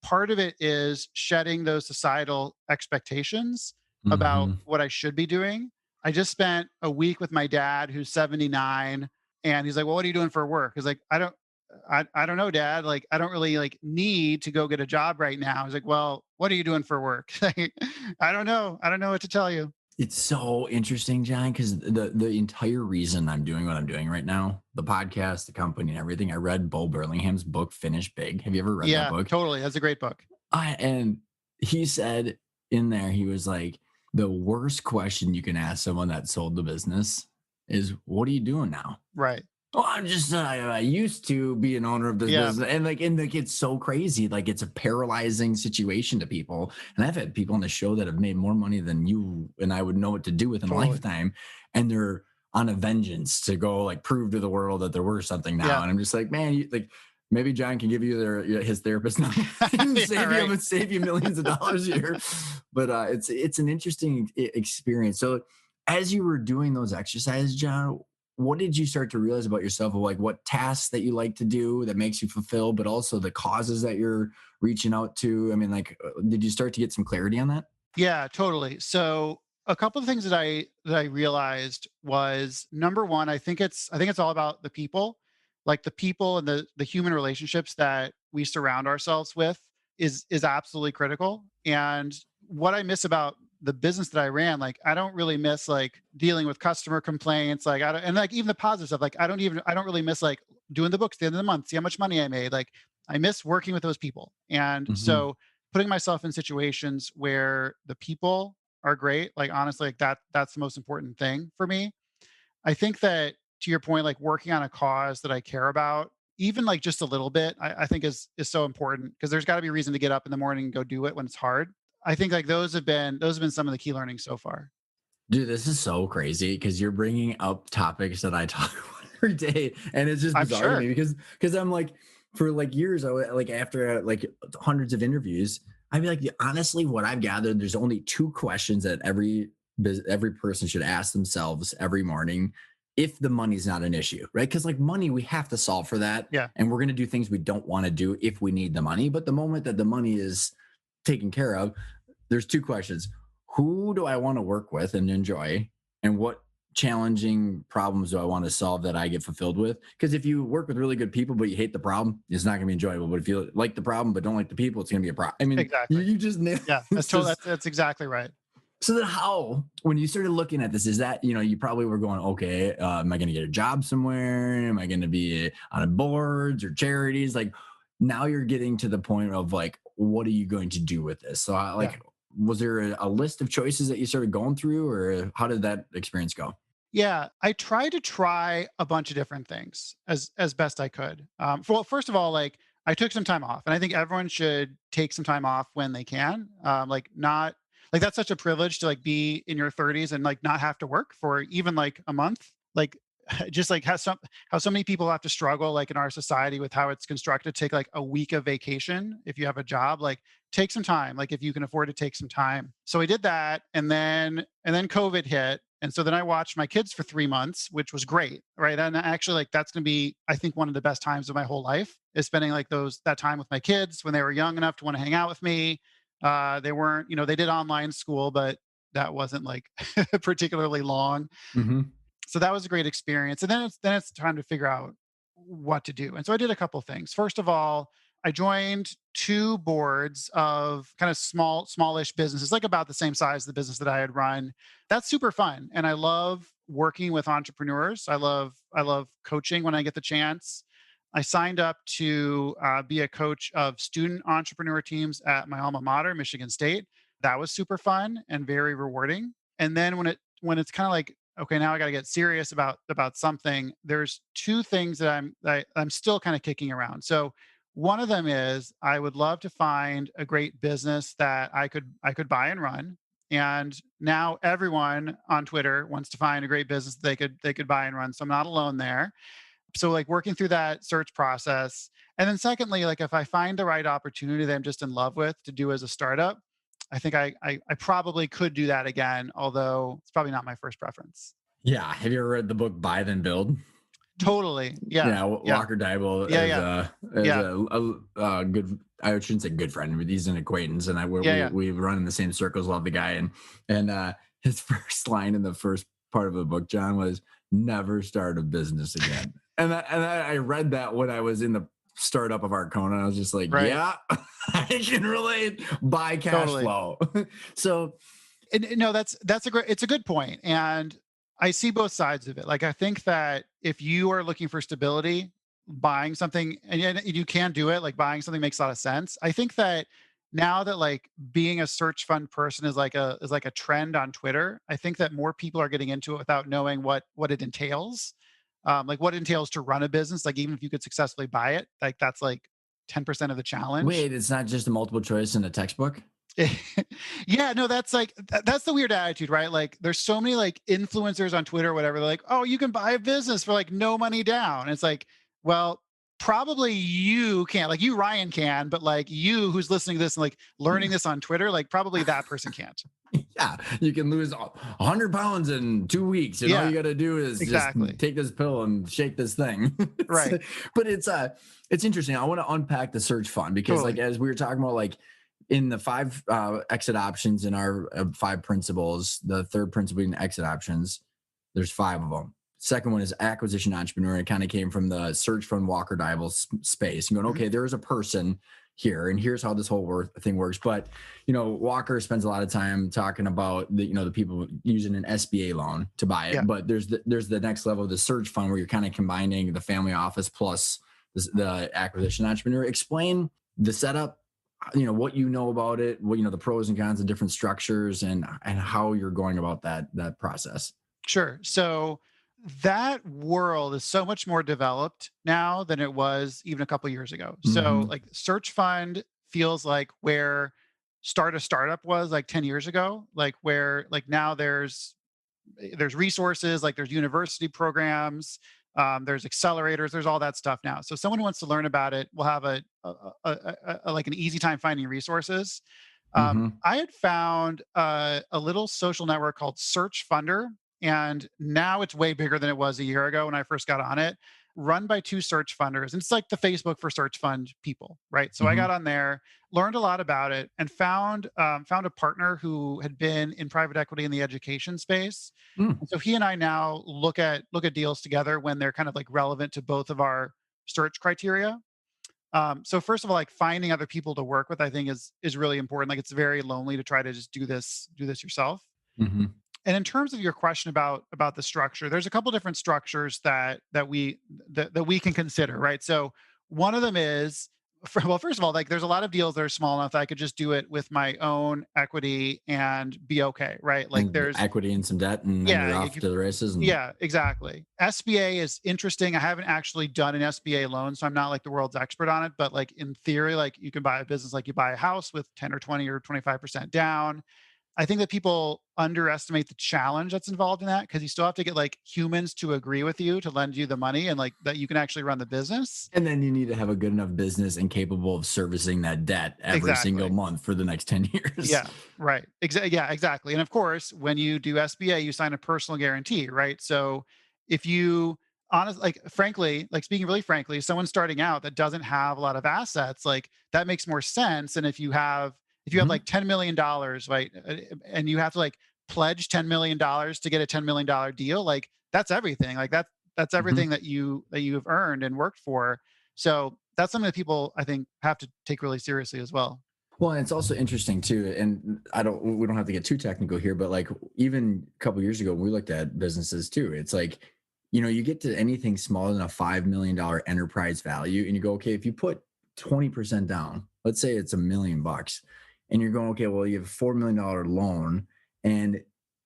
part of it is shedding those societal expectations about Hmm. what I should be doing. I just spent a week with my dad who's 79, and he's like, well, what are you doing for work? He's like, I don't know, dad. Like, I don't really like need to go get a job right now. I was like, well, what are you doing for work? Like, I don't know. I don't know what to tell you. It's so interesting, John, because the entire reason I'm doing what I'm doing right now, the podcast, the company, and everything, I read Bo Burlingham's book, Finish Big. Have you ever read that Yeah, book? totally. That's a great book. And he said in there, he was like, the worst question you can ask someone that sold the business is, what are you doing now? Right. Oh, I'm just I used to be an owner of this Yeah, business, and like it's so crazy, like it's a paralyzing situation to people. And I've had people on the show that have made more money than you and I would know what to do with in a totally. lifetime, and they're on a vengeance to go like prove to the world that they're worth something now. Yeah. And I'm just like, man, like maybe John can give you his therapist number and Yeah, right. save you millions of dollars a year. But it's an interesting experience. So as you were doing those exercises, John, what did you start to realize about yourself, of like what tasks that you like to do that makes you fulfilled, but also the causes that you're reaching out to? I mean, like, did you start to get some clarity on that? Yeah, totally. So a couple of things that I realized was number one, I think it's all about the people, like the people and the human relationships that we surround ourselves with is absolutely critical. And what I miss about the business that I ran, like I don't really miss like dealing with customer complaints, like I don't, and like even the positive stuff, like I don't really miss like doing the books at the end of the month, see how much money I made. Like I miss working with those people. And Hmm. so putting myself in situations where the people are great, like honestly, like that's the most important thing for me. I think that, to your point, like working on a cause that I care about, even like just a little bit, I think is so important, because there's got to be a reason to get up in the morning and go do it when it's hard. I think like those have been some of the key learnings so far. Dude, this is so crazy because you're bringing up topics that I talk about every day, and it's just I'm bizarre to sure. me because I'm like, for like years, like after like hundreds of interviews, I'd be like, honestly, what I've gathered, there's only two questions that every person should ask themselves every morning if the money's not an issue, right? Because like money, we have to solve for that, Yeah. and we're gonna do things we don't want to do if we need the money. But the moment that the money is taken care of, there's two questions: who do I want to work with and enjoy, and what challenging problems do I want to solve that I get fulfilled with? Because if you work with really good people but you hate the problem, it's not going to be enjoyable. But if you like the problem but don't like the people, it's going to be a problem. I mean, Exactly. you just nailed. Yeah, It's just that's exactly right. so then how, when you started looking at this, is that, you probably were going, okay, am I going to get a job somewhere? Am I going to be on boards or charities? Like now you're getting to the point of like, what are you going to do with this? So Yeah. like, was there a list of choices that you started going through or how did that experience go? Yeah, I tried to try a bunch of different things as best I could. Well, first of all, like I took some time off, and I think everyone should take some time off when they can. Like not like that's such a privilege to like be in your 30s and like not have to work for even like a month. Like just like how so many people have to struggle like in our society with how it's constructed. Take like a week of vacation if you have a job. Like take some time. Like if you can afford to take some time. So I did that, and then COVID hit. And so then I watched my kids for 3 months, which was great. Right. And actually like that's gonna be, I think, one of the best times of my whole life is spending like that time with my kids when they were young enough to want to hang out with me. They weren't, they did online school, but that wasn't like particularly long. Hmm. So that was a great experience. And then it's time to figure out what to do. And so I did a couple things. First of all, I joined two boards of kind of smallish businesses, like about the same size as the business that I had run. That's super fun. And I love working with entrepreneurs. I love coaching when I get the chance. I signed up to be a coach of student entrepreneur teams at my alma mater, Michigan State. That was super fun and very rewarding. And then when it's kind of like, okay, now I got to get serious about something. There's two things that I'm still kind of kicking around. So one of them is I would love to find a great business that I could buy and run. And now everyone on Twitter wants to find a great business they could buy and run. So I'm not alone there. So like working through that search process. And then secondly, like if I find the right opportunity that I'm just in love with to do as a startup, I think I probably could do that again, although it's probably not my first preference. Yeah. Have you ever read the book Buy Then Build? Totally. Yeah. Yeah, Yeah. Walker Dybel Yeah. is Yeah. is Yeah. a good. I shouldn't say good friend, but he's an acquaintance, and Yeah. Yeah. we run in the same circles. Love the guy, and his first line in the first part of the book, John, was "Never start a business again." I read that when I was in the startup of Arcona. I was just like, Right. yeah, I can relate. Buy cash Totally. flow. So And no, it's a good point. And I see both sides of it. Like I think that if you are looking for stability, buying something and you can do it, like buying something makes a lot of sense. I think that now that like being a search fund person is like a trend on Twitter, I think that more people are getting into it without knowing what it entails. Like what it entails to run a business. Like even if you could successfully buy it, like that's like 10% of the challenge. wait, it's not just a multiple choice in a textbook. Yeah, no, that's like that's the weird attitude, right? Like there's so many like influencers on Twitter or whatever. They're like, oh, you can buy a business for like no money down. And it's like, well, probably you can't. Like you, Ryan, can, but like you who's listening to this and like learning this on Twitter, like probably that person can't. Yeah, you can lose 100 pounds in 2 weeks, and all Yeah, you got to do is just exactly. take this pill and shake this thing. Right. But it's interesting. I want to unpack the search fund because, like, Totally. as we were talking about, like in the five exit options in our five principles, the third principle being exit options. There's five of them. Second one is acquisition entrepreneur. It kind of came from the search fund Walker Dybel space. And going, Mhm. okay, there is a person here, and here's how this whole thing works. But Walker spends a lot of time talking about the people using an SBA loan to buy it. Yeah. But there's the next level of the search fund where you're kind of combining the family office plus the acquisition entrepreneur. Explain the setup, what you know about it, the pros and cons of different structures, and how you're going about that process. Sure. So that world is so much more developed now than it was even a couple years ago. So Hmm. like search fund feels like where start a startup was like 10 years ago, like where like now there's resources, like there's university programs, there's accelerators, there's all that stuff now. So if someone who wants to learn about it will have like an easy time finding resources. Hmm. I had found a little social network called Search Funder, and now it's way bigger than it was a year ago when I first got on it. run by two search funders. And it's like the Facebook for search fund people, right? So I Hmm. got on there, learned a lot about it, and found a partner who had been in private equity in the education space. Mm. And so he and I now look at deals together when they're kind of like relevant to both of our search criteria. So first of all, like finding other people to work with, I think is really important. Like it's very lonely to try to just do this yourself. Hmm. And in terms of your question about the structure, there's a couple different structures that we can consider, right? So one of them is, well, first of all, like there's a lot of deals that are small enough that I could just do it with my own equity and be okay, right? Like And there's equity and some debt, and then yeah, you're off to the races. And yeah, exactly. SBA is interesting. I haven't actually done an SBA loan, so I'm not like the world's expert on it, but like in theory, like you can buy a business like you buy a house with 10 or 20 or 25% down. I think that people underestimate the challenge that's involved in that because you still have to get like humans to agree with you to lend you the money and like that you can actually run the business. and then you need to have a good enough business and capable of servicing that debt every single Exactly. month for the next 10 years. Yeah, right. Yeah, exactly. And of course, when you do SBA, you sign a personal guarantee, right? So if you honestly, like frankly, like speaking really frankly, someone starting out that doesn't have a lot of assets, like that makes more sense. And if you have Mhm. like $10 million, right, and you have to like pledge $10 million to get a $10 million deal, like that's everything. Like that's Mhm. everything that you have earned and worked for. So that's something that people I think have to take really seriously as well. Well, and it's also interesting too, and we don't have to get too technical here, but like even a couple years ago, when we looked at businesses too. It's like, you get to anything smaller than a $5 million enterprise value, and you go, okay, if you put 20% down, let's say it's $1 million, and you're going, okay, well, you have a $4 million loan, and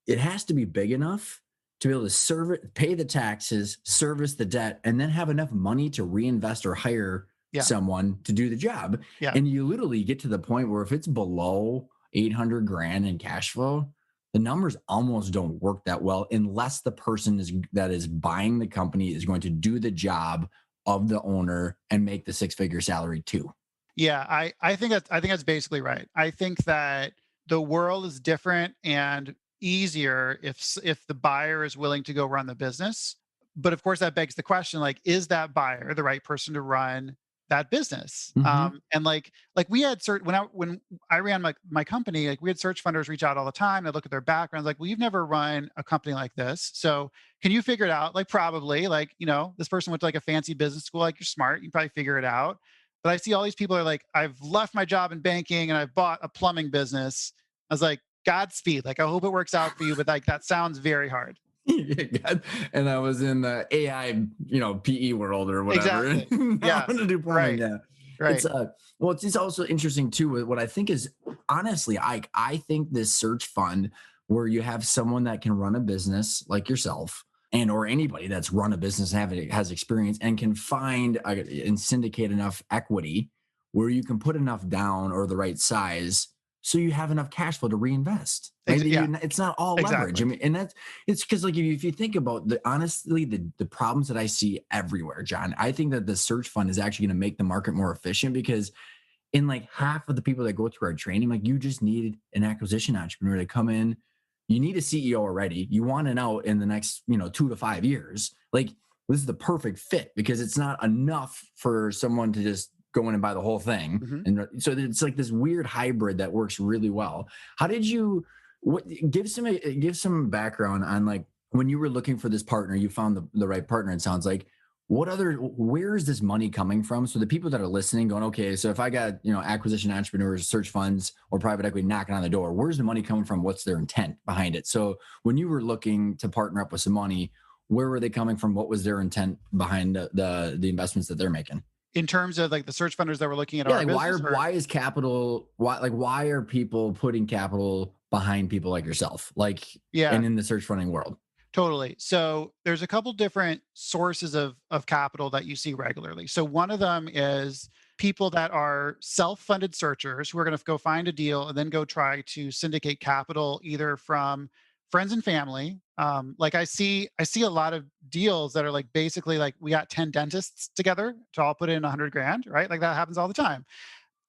it has to be big enough to be able to serve it, pay the taxes, service the debt, and then have enough money to reinvest or hire Yeah. someone to do the job. Yeah. And you literally get to the point where if it's below 800 grand in cash flow, the numbers almost don't work that well unless the person that is buying the company is going to do the job of the owner and make the six-figure salary too. Yeah, I think that's basically right. I think that the world is different and easier if the buyer is willing to go run the business. But of course, that begs the question: like, is that buyer the right person to run that business? Hmm. And like we had when I ran my company, like we had search funders reach out all the time. They look at their backgrounds, like, well, you've never run a company like this, so can you figure it out? Like, probably, like this person went to like a fancy business school. Like, you're smart, you can probably figure it out. But I see all these people are like, I've left my job in banking and I've bought a plumbing business. I was like, Godspeed. Like, I hope it works out for you, but like that sounds very hard. And I was in the AI, PE world or whatever. Exactly. And I Yeah. want to do plumbing. Right. Yeah. It's Right. well, it's also interesting too. What I think is, honestly, I think this search fund where you have someone that can run a business like yourself, and or anybody that's run a business and has experience and can find and syndicate enough equity where you can put enough down or the right size so you have enough cash flow to reinvest. Right? Yeah. It's not all leverage. I Exactly. mean, and it's because, like, if you think about the problems that I see everywhere, John, I think that the search fund is actually going to make the market more efficient because in like half of the people that go through our training, like, you just need an acquisition entrepreneur to come in. You need a CEO already. You want an out in the next, 2 to 5 years. Like, this is the perfect fit because it's not enough for someone to just go in and buy the whole thing. Mhm. And so it's like this weird hybrid that works really well. How did you what give some background on, like, when you were looking for this partner, you found the right partner, it sounds like. Where is this money coming from? So the people that are listening going, okay, so if I got, acquisition entrepreneurs, search funds, or private equity knocking on the door, where's the money coming from? What's their intent behind it? So when you were looking to partner up with some money, where were they coming from? What was their intent behind the investments that they're making? In terms of like the search funders that were looking at Yeah, our like, business, or why is capital why are people putting capital behind people like yourself? Like, yeah. and in the search funding world. Totally. So there's a couple different sources of capital that you see regularly. So one of them is people that are self-funded searchers who are going to go find a deal and then go try to syndicate capital either from friends and family. Like I see a lot of deals that are like basically like we got 10 dentists together to all put in 100 grand, right? Like that happens all the time.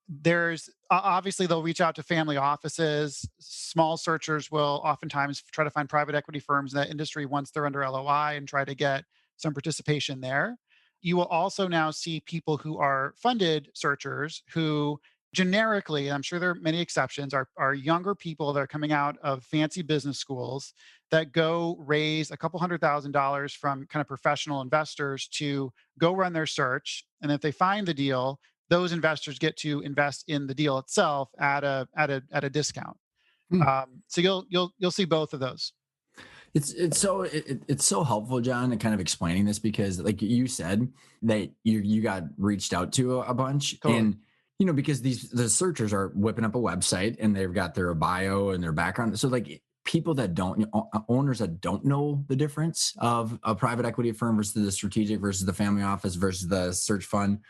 There's obviously they'll reach out to family offices. Small searchers will oftentimes try to find private equity firms in that industry once they're under LOI and try to get some participation there. you will also now see people who are funded searchers who generically, I'm sure there are many exceptions, are younger people that are coming out of fancy business schools that go raise a couple $100,000 from kind of professional investors to go run their search. And if they find the deal, those investors get to invest in the deal itself at a discount. Hmm. So you'll see both of those. It's so helpful, John, in kind of explaining this because, like you said, that you got reached out to a bunch, Totally. and because the searchers are whipping up a website and they've got their bio and their background. So like people that don't owners that don't know the difference of a private equity firm versus the strategic versus the family office versus the search fund,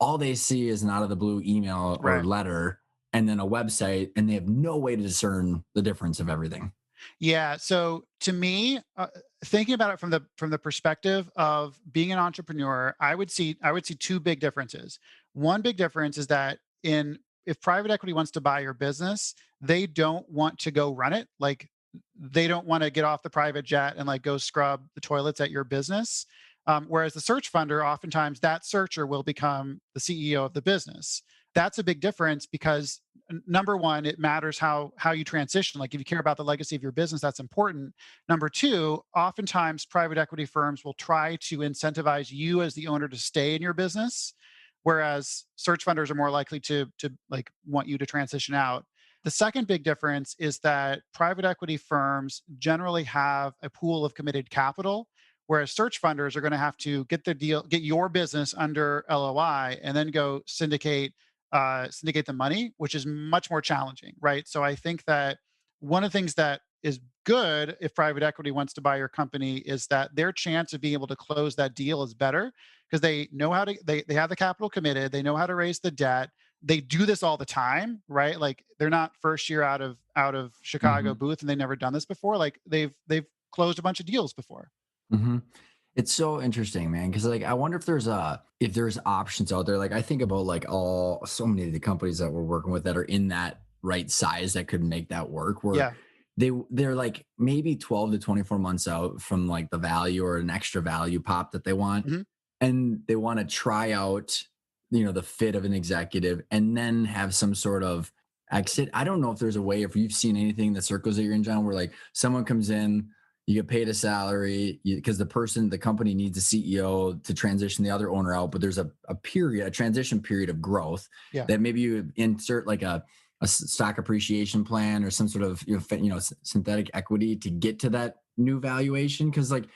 all they see is an out of the blue email or Right. letter and then a website, and they have no way to discern the difference of everything. Yeah. So to me, thinking about it from the perspective of being an entrepreneur, I would see two big differences. One big difference is that in if private equity wants to buy your business, they don't want to go run it. Like they don't want to get off the private jet and like go scrub the toilets at your business. Whereas the search funder, oftentimes that searcher will become the CEO of the business. That's a big difference because number one, it matters how you transition. Like if you care about the legacy of your business, that's important. Number two, oftentimes private equity firms will try to incentivize you as the owner to stay in your business, whereas search funders are more likely to like want you to transition out. The second big difference is that private equity firms generally have a pool of committed capital, whereas search funders are going to have to get your business under LOI, and then go syndicate the money, which is much more challenging, right? So I think that one of the things that is good if private equity wants to buy your company is that their chance of being able to close that deal is better because they know how to they have the capital committed, they know how to raise the debt. They do this all the time, right? Like they're not first year out of Chicago Mhm. booth and they've never done this before. Like they've closed a bunch of deals before. Mhm. It's so interesting, man. Because like I wonder if there's options out there. Like I think about like all so many of the companies that we're working with that are in that right size that could make that work. Where Yeah. they're like maybe 12 to 24 months out from like the value or an extra value pop that they want, Mhm. and they want to try out the fit of an executive and then have some sort of exit. I don't know if there's a way, if you've seen anything in the circles that you're in, John, where like someone comes in, you get paid a salary because the company needs a CEO to transition the other owner out, but there's a transition period of growth Yeah. that maybe you insert like a stock appreciation plan or some sort of synthetic equity to get to that new valuation. Because like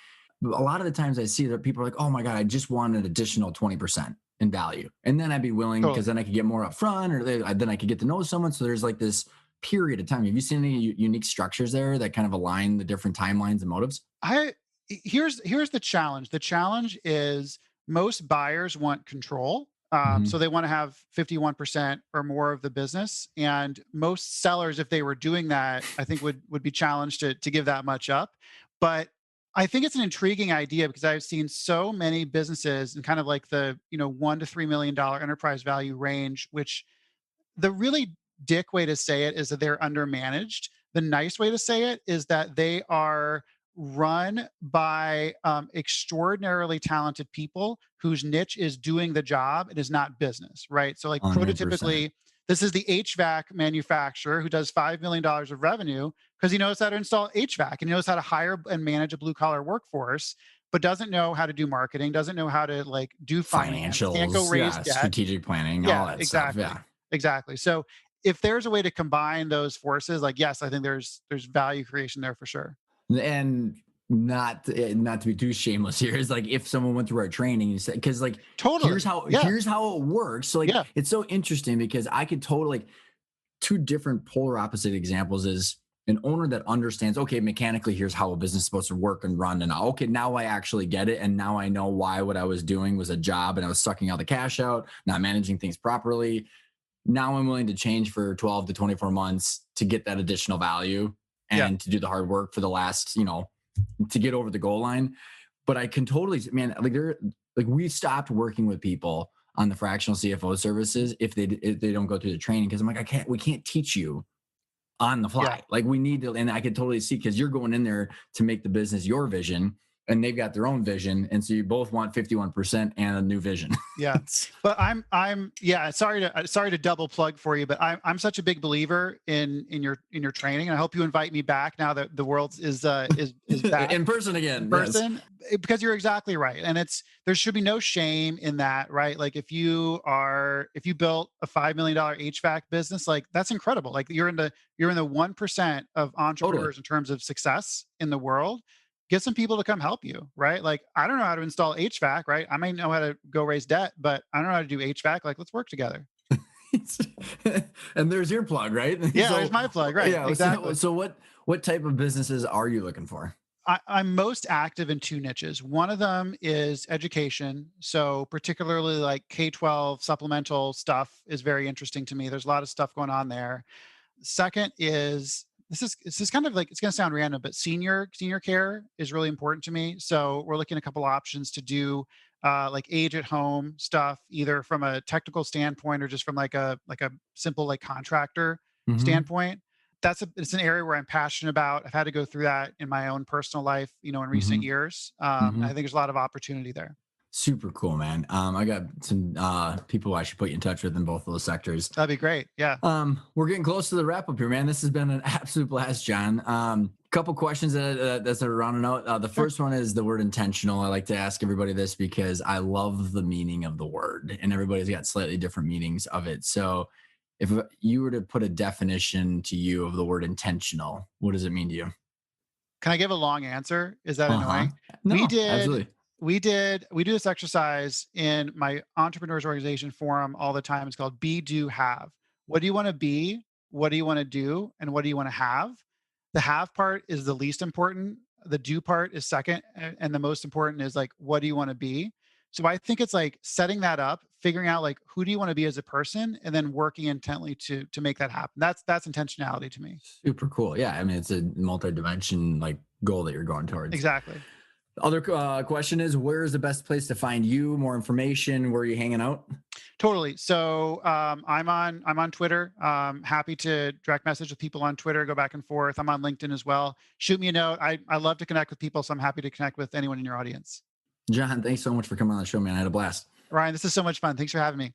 a lot of the times I see that people are like, oh my god, I just want an additional 20% in value, and then I'd be willing because Totally. then I could get more upfront, or then I could get to know someone. So there's like this period of time. Have you seen any unique structures there that kind of align the different timelines and motives? I here's the challenge. The challenge is most buyers want control. So Hmm. they want to have 51% or more of the business. And most sellers, if they were doing that, I think would be challenged to give that much up. But I think it's an intriguing idea because I've seen so many businesses in kind of like the, $1 to $3 million enterprise value range, which the really dick way to say it is that they're undermanaged. The nice way to say it is that they are run by extraordinarily talented people whose niche is doing the job. It is not business, right? So, like, 100%. prototypically, this is the HVAC manufacturer who does $5 million of revenue because he knows how to install HVAC and he knows how to hire and manage a blue collar workforce, but doesn't know how to do marketing, doesn't know how to like do finance, can't go Financials, raise yeah, debt. strategic planning, all Yeah, that stuff. exactly. Yeah. Exactly. So if there's a way to combine those forces, like yes, I think there's value creation there for sure. And not to be too shameless here is like if someone went through our training, you said, because like here's Totally. how Yeah. here's how it works. So like Yeah. it's so interesting because I could totally, like, two different polar opposite examples is an owner that understands, okay, mechanically here's how a business is supposed to work and run, and okay, now I actually get it, and now I know why what I was doing was a job and I was sucking all the cash out, not managing things properly. Now I'm willing to change for 12 to 24 months to get that additional value Yeah. and to do the hard work for the last, to get over the goal line. But I can totally, man, like we stopped working with people on the fractional CFO services if they don't go through the training, because I'm like, we can't teach you on the Yeah. fly. Like we need to, and I could totally see, because you're going in there to make the business your vision. and they've got their own vision. And so you both want 51% and a new vision. Yeah. But yeah, sorry to double plug for you, but I'm such a big believer in your training. And I hope you invite me back now that the world is back In person again. in Yes. person, because you're exactly right. And there should be no shame in that, right? Like if you built a $5 million HVAC business, like that's incredible. Like you're in the 1% of Totally. entrepreneurs in terms of success in the world. Get some people to come help you, right? Like I don't know how to install HVAC, right? I may know how to go raise debt, but I don't know how to do HVAC. Like let's work together. And there's your plug, right? Yeah, So there's my plug, right? yeah. Exactly. So what type of businesses are you looking for? I'm most active in two niches. One of them is education. So particularly like K-12 supplemental stuff is very interesting to me. There's a lot of stuff going on there. Second is this is kind of like, it's going to sound random, but senior care is really important to me. So we're looking at a couple options to do like age at home stuff, either from a technical standpoint or just from like a simple like contractor Mm-hmm. standpoint. It's an area where I'm passionate about. I've had to go through that in my own personal life, in recent Mm-hmm. years. I Mm-hmm. think there's a lot of opportunity there. Super cool, man. I got some people I should put you in touch with in both of those sectors. That'd be great. Yeah. We're getting close to the wrap up here, man. This has been an absolute blast, John. Couple questions that are rounding out. The Sure. first one is the word intentional. I like to ask everybody this because I love the meaning of the word, and everybody's got slightly different meanings of it. So, if you were to put a definition to you of the word intentional, what does it mean to you? Can I give a long answer? Is that Uh huh. annoying? We No, did absolutely. we do this exercise in my entrepreneurs organization forum all the time. It's called be, do, have. What do you want to be? What do you want to do? And what do you want to have? The have part is the least important. The do part is second. And the most important is like, what do you want to be? So I think it's like setting that up, figuring out like, who do you want to be as a person? And then working intently to make that happen. That's intentionality to me. Super cool. Yeah, I mean it's a multi-dimension like goal that you're going towards. Exactly. The other question is, where is the best place to find you? More information? Where are you hanging out? Totally. So I'm on Twitter. Happy to direct message with people on Twitter, go back and forth. I'm on LinkedIn as well. Shoot me a note. I love to connect with people, so I'm happy to connect with anyone in your audience. John, thanks so much for coming on the show, man. I had a blast. Ryan, this is so much fun. Thanks for having me.